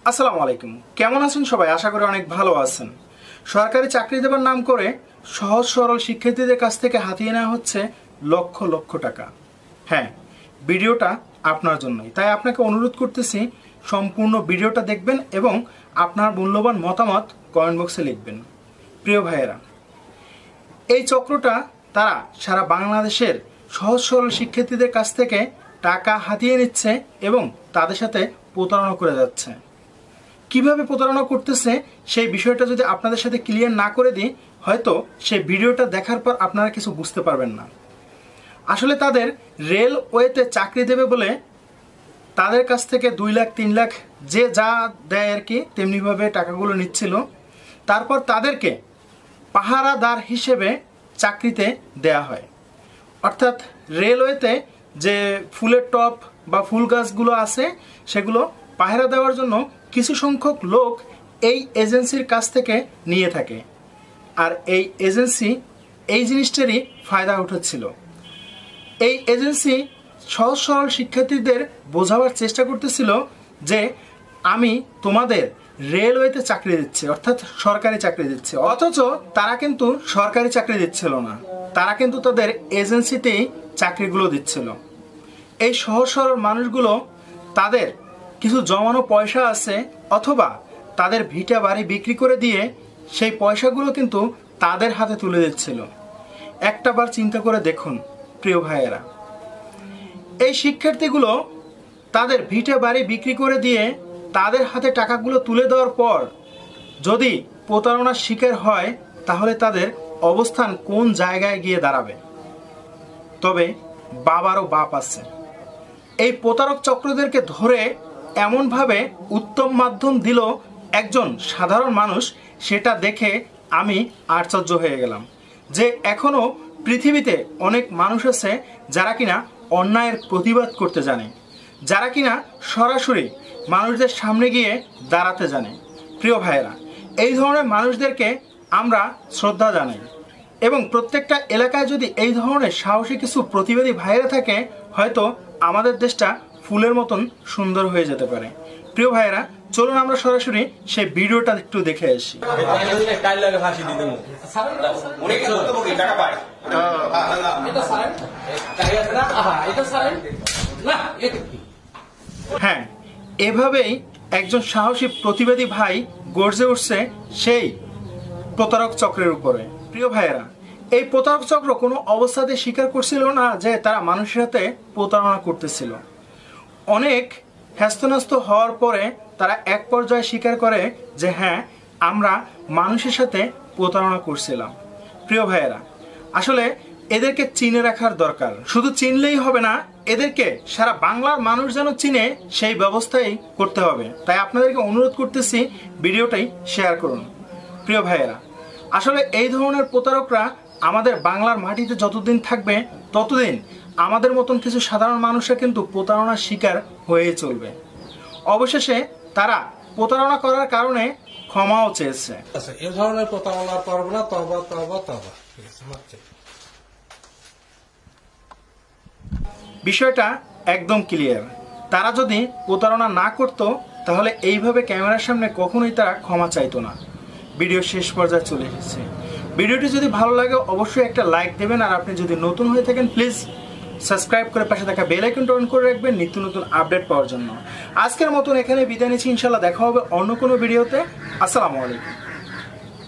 আসসালামু আলাইকুম। কেমন আছেন সবাই? আশা করি অনেক ভালো আছেন। সরকারি চাকরি দেবার নাম করে সহজ সরল শিক্ষার্থীদের কাছ থেকে হাতিয়ে নেওয়া হচ্ছে লক্ষ লক্ষ টাকা। হ্যাঁ, ভিডিওটা আপনার জন্যই, তাই আপনাকে অনুরোধ করতেছি সম্পূর্ণ ভিডিওটা দেখবেন এবং আপনার মূল্যবান মতামত কমেন্ট বক্সে লিখবেন। প্রিয় ভাইয়েরা, এই চক্রটা তারা সারা বাংলাদেশের সহজ সরল শিক্ষার্থীদের কাছ থেকে টাকা হাতিয়ে নিচ্ছে এবং তাদের সাথে প্রতারণা করে যাচ্ছে। কিভাবে প্রতারণা করতেছে সেই বিষয়টা যদি আপনাদের সাথে ক্লিয়ার না করে দিই, হয়তো সেই ভিডিওটা দেখার পর আপনারা কিছু বুঝতে পারবেন না। আসলে তাদের রেলওয়েতে চাকরি দেবে বলে তাদের কাছ থেকে 2 লাখ 3 লাখ যে যা দেয় আর কি তেমনিভাবে টাকাগুলো নিচ্ছিল। তারপর তাদেরকে পাহারাদার হিসেবে চাকরিতে দেয়া হয়। অর্থাৎ রেলওয়েতে যে ফুলের টপ বা ফুল গাছগুলো আছে সেগুলো পাহারা দেওয়ার জন্য কিছু সংখ্যক লোক এই এজেন্সির কাছ থেকে নিয়ে থাকে। আর এই এজেন্সি এই জিনিসটারই ফায়দা উঠাচ্ছিল। এই এজেন্সি সহজ সরল শিক্ষার্থীদের বোঝাবার চেষ্টা করতেছিল যে আমি তোমাদের রেলওয়েতে চাকরি দিচ্ছি, অর্থাৎ সরকারি চাকরি দিচ্ছি। অথচ তারা কিন্তু সরকারি চাকরি দিচ্ছিল না, তারা কিন্তু তাদের এজেন্সিতেই চাকরিগুলো দিচ্ছিল। এই সহজ সরল মানুষগুলো তাদের কিছু জমানো পয়সা আছে অথবা তাদের ভিটা বাড়ি বিক্রি করে দিয়ে সেই পয়সাগুলো কিন্তু তাদের হাতে তুলে দিচ্ছিল। একটাবার চিন্তা করে দেখুন প্রিয় ভাইয়েরা, এই শিক্ষার্থীগুলো তাদের ভিটে বাড়ি বিক্রি করে দিয়ে তাদের হাতে টাকাগুলো তুলে দেওয়ার পর যদি প্রতারণার শিকার হয় তাহলে তাদের অবস্থান কোন জায়গায় গিয়ে দাঁড়াবে? তবে বাবারও বাপ আছে। এই প্রতারক চক্রদেরকে ধরে এমনভাবে উত্তম মাধ্যম দিল একজন সাধারণ মানুষ, সেটা দেখে আমি আশ্চর্য হয়ে গেলাম যে এখনও পৃথিবীতে অনেক মানুষ আছে যারা কিনা অন্যায়ের প্রতিবাদ করতে জানে, যারা কিনা সরাসরি মানুষদের সামনে গিয়ে দাঁড়াতে জানে। প্রিয় ভাইয়েরা, এই ধরনের মানুষদেরকে আমরা শ্রদ্ধা জানাই এবং প্রত্যেকটা এলাকায় যদি এই ধরনের সাহসী কিছু প্রতিবাদী ভাইয়েরা থাকে, হয়তো আমাদের দেশটা ফুলের মতন সুন্দর হয়ে যেতে পারে। প্রিয় ভাইয়েরা, চলুন আমরা সরাসরি সেই ভিডিওটা একটু দেখে আসি। হ্যাঁ, এভাবেই একজন সাহসী প্রতিবাদী ভাই গর্জে উঠছে সেই প্রতারক চক্রের উপরে। প্রিয় ভাইয়েরা, এই প্রতারক চক্র কোনো অবস্থাতে স্বীকার করছিল না যে তারা মানুষের সাথে প্রতারণা করতেছিল। অনেক হ্যাস্তন্যস্ত হওয়ার পরে তারা এক পর্যায়ে স্বীকার করে যে হ্যাঁ, আমরা মানুষের সাথে প্রতারণা করছিলাম। প্রিয় ভাইয়েরা, আসলে এদেরকে চিনে রাখার দরকার। শুধু চিনলেই হবে না, এদেরকে সারা বাংলার মানুষ যেন চিনে সেই ব্যবস্থাই করতে হবে। তাই আপনাদেরকে অনুরোধ করতেছি ভিডিওটাই শেয়ার করুন। প্রিয় ভাইয়েরা, আসলে এই ধরনের প্রতারকরা আমাদের বাংলার মাটিতে যতদিন থাকবে ততদিন আমাদের মতন কিছু সাধারণ মানুষরা কিন্তু প্রতারণার শিকার হয়ে চলবে। অবশেষে তারা প্রতারণা করার কারণে ক্ষমাও চেয়েছে। এই ধরনের প্রতারণা করবো না, তওবা তওবা তওবা। বিষয়টা একদম ক্লিয়ার। তারা যদি প্রতারণা না করতো তাহলে এইভাবে ক্যামেরার সামনে কখনোই তারা ক্ষমা চাইতো না। ভিডিও শেষ পর্যায়ে চলে এসেছে। ভিডিওটি যদি ভালো লাগে অবশ্যই একটা লাইক দেবেন, আর আপনি যদি নতুন হয়ে থাকেন প্লিজ সাবস্ক্রাইব করে পাশে থাকা বেল আইকনটা অন করে রাখবেন নিত্য নতুন আপডেট পাওয়ার জন্য। আজকের মতন এখানে বিদায় নিচ্ছি, ইনশাল্লাহ দেখা হবে অন্য কোনো ভিডিওতে। আসসালামু আলাইকুম।